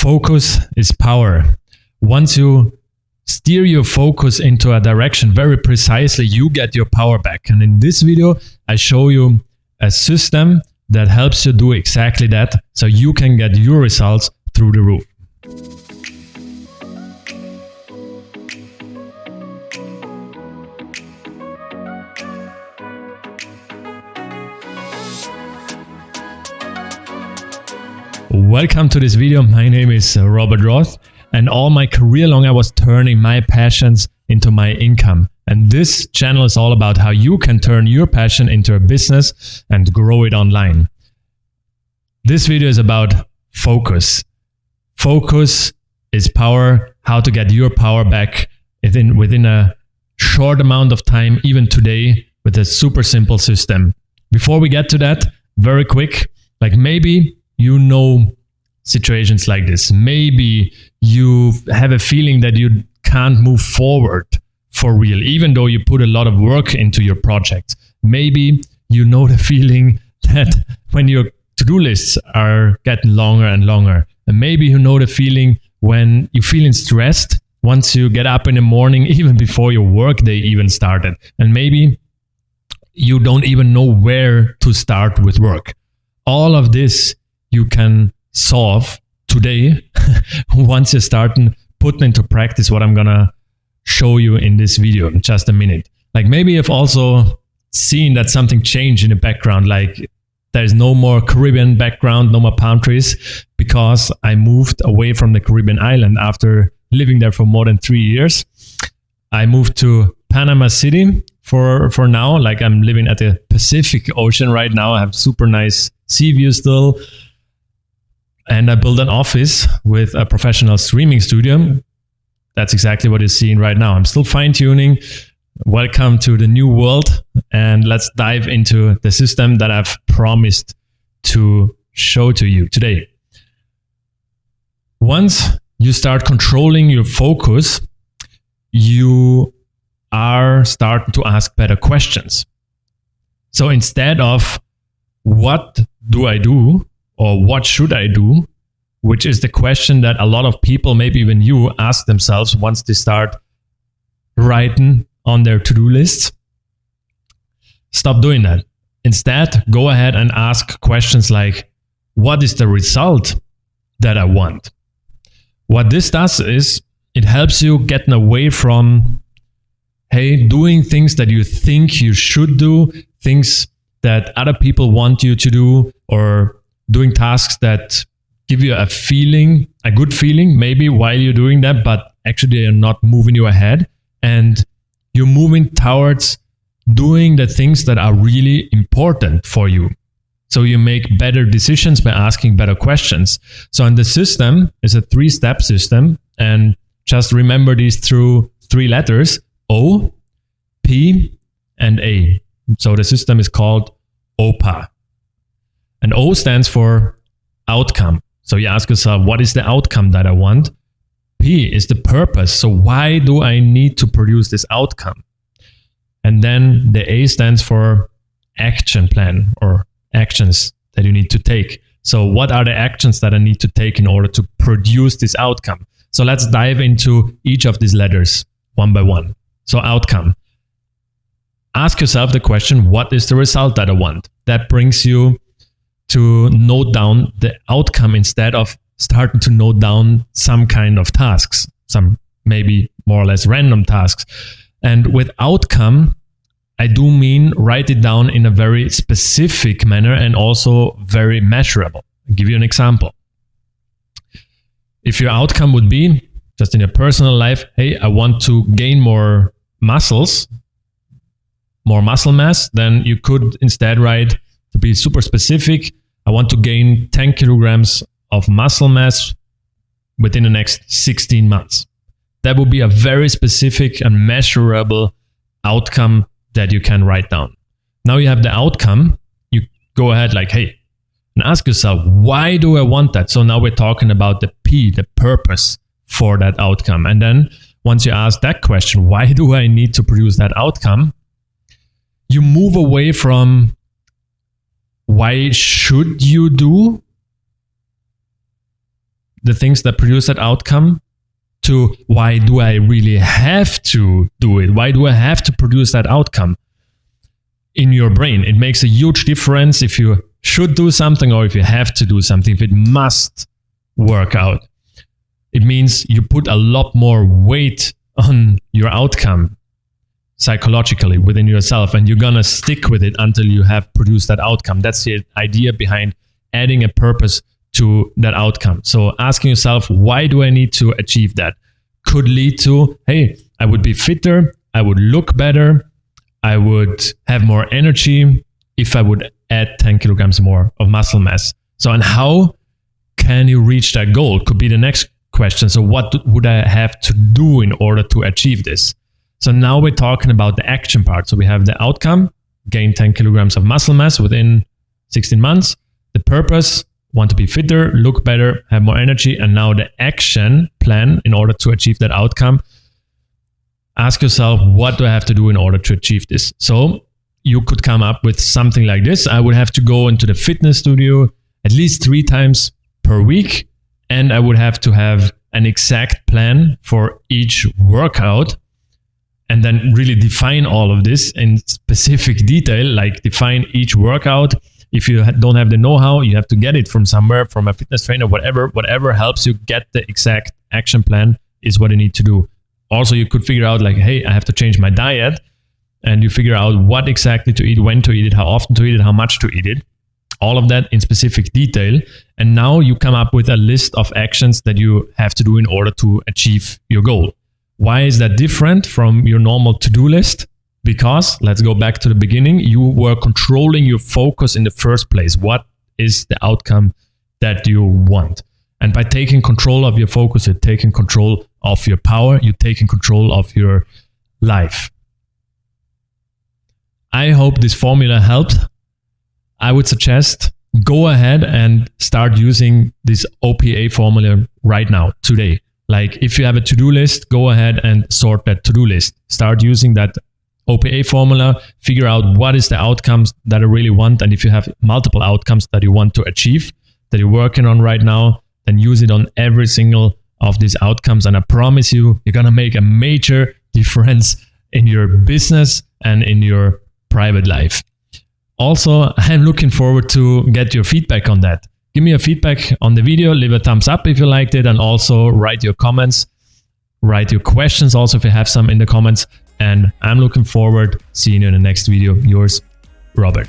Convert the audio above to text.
Focus is power. Once you steer your focus into a direction very precisely, you get your power back. And in this video, I show you a system that helps you do exactly that, so you can get your results through the roof. Welcome to this video. My name is Roth, and all my career long I was turning my passions into my income. And this channel is all about how you can turn your passion into a business and grow it online. This video is about focus. Focus is power, how to get your power back within a short amount of time, even today, with a super simple system. Before we get to that, very quick, like maybe you know situations like this. Maybe you have a feeling that you can't move forward for real, even though you put a lot of work into your project. Maybe you know the feeling that when your to-do lists are getting longer and longer. And maybe you know the feeling when you're feeling stressed once you get up in the morning, even before your workday even started. And maybe you don't even know where to start with work. All of this you can solve today once you start putting into practice what I'm gonna show you in this video in just a minute. Like maybe you've also seen that something changed in the background, like there's no more Caribbean background, no more palm trees, because I moved away from the Caribbean island after living there for more than 3 years. I moved to Panama City for now. Like I'm living at the Pacific Ocean right now. I have super nice sea view still. And I built an office with a professional streaming studio. That's exactly what you're seeing right now. I'm still fine-tuning. Welcome to the new world. And let's dive into the system that I've promised to show to you today. Once you start controlling your focus, you are starting to ask better questions. So instead of what do I do? Or what should I do? Which is the question that a lot of people, maybe even you, ask themselves once they start writing on their to-do lists. Stop doing that. Instead, go ahead and ask questions like, what is the result that I want? What this does is it helps you getting away from, hey, doing things that you think you should do, things that other people want you to do, or doing tasks that give you a feeling, a good feeling, maybe while you're doing that, but actually they're not moving you ahead. And you're moving towards doing the things that are really important for you. So you make better decisions by asking better questions. So in the system is a 3-step system. And just remember these through 3 letters, O, P, and A. So the system is called OPA. And O stands for outcome. So you ask yourself, what is the outcome that I want? P is the purpose. So why do I need to produce this outcome? And then the A stands for action plan, or actions that you need to take. So what are the actions that I need to take in order to produce this outcome? So let's dive into each of these letters one by one. So outcome. Ask yourself the question, what is the result that I want? That brings you to note down the outcome instead of starting to note down some kind of tasks, some maybe more or less random tasks. And with outcome, I do mean write it down in a very specific manner and also very measurable. I'll give you an example. If your outcome would be, just in your personal life, hey, I want to gain more muscles, more muscle mass, then you could instead write, to be super specific, I want to gain 10 kilograms of muscle mass within the next 16 months. That would be a very specific and measurable outcome that you can write down. Now you have the outcome, you go ahead like, hey, and ask yourself, why do I want that? So now we're talking about the P, the purpose for that outcome. And then once you ask that question, why do I need to produce that outcome? You move away from why should you do the things that produce that outcome to why do I really have to do it? Why do I have to produce that outcome in your brain? It makes a huge difference if you should do something or if you have to do something, if it must work out. It means you put a lot more weight on your outcome psychologically within yourself, and you're gonna stick with it until you have produced that outcome. That's the idea behind adding a purpose to that outcome. So asking yourself, why do I need to achieve that? Could lead to, hey, I would be fitter, I would look better, I would have more energy if I would add 10 kilograms more of muscle mass. So, and how can you reach that goal? Could be the next question. So what would I have to do in order to achieve this? So now we're talking about the action part. So we have the outcome, gain 10 kilograms of muscle mass within 16 months. The purpose, want to be fitter, look better, have more energy. And now the action plan in order to achieve that outcome. Ask yourself, what do I have to do in order to achieve this? So you could come up with something like this. I would have to go into the fitness studio at least 3 times per week. And I would have to have an exact plan for each workout. And then really define all of this in specific detail, like define each workout. If you don't have the know-how, you have to get it from somewhere, from a fitness trainer, whatever helps you get the exact action plan is what you need to do. Also, you could figure out like, hey, I have to change my diet, and you figure out what exactly to eat, when to eat it, how often to eat it, how much to eat it, all of that in specific detail. And now you come up with a list of actions that you have to do in order to achieve your goal. Why is that different from your normal to-do list? Because, let's go back to the beginning, you were controlling your focus in the first place. What is the outcome that you want? And by taking control of your focus, you're taking control of your power, you're taking control of your life. I hope this formula helped. I would suggest go ahead and start using this OPA formula right now, today. Like if you have a to-do list, go ahead and sort that to-do list. Start using that OPA formula, figure out what is the outcomes that I really want. And if you have multiple outcomes that you want to achieve, that you're working on right now, then use it on every single of these outcomes. And I promise you, you're going to make a major difference in your business and in your private life. Also, I'm looking forward to get your feedback on that. Give me a feedback on the video, leave a thumbs up if you liked it, and also write your comments, write your questions also if you have some in the comments. And I'm looking forward to seeing you in the next video. Yours, Robert.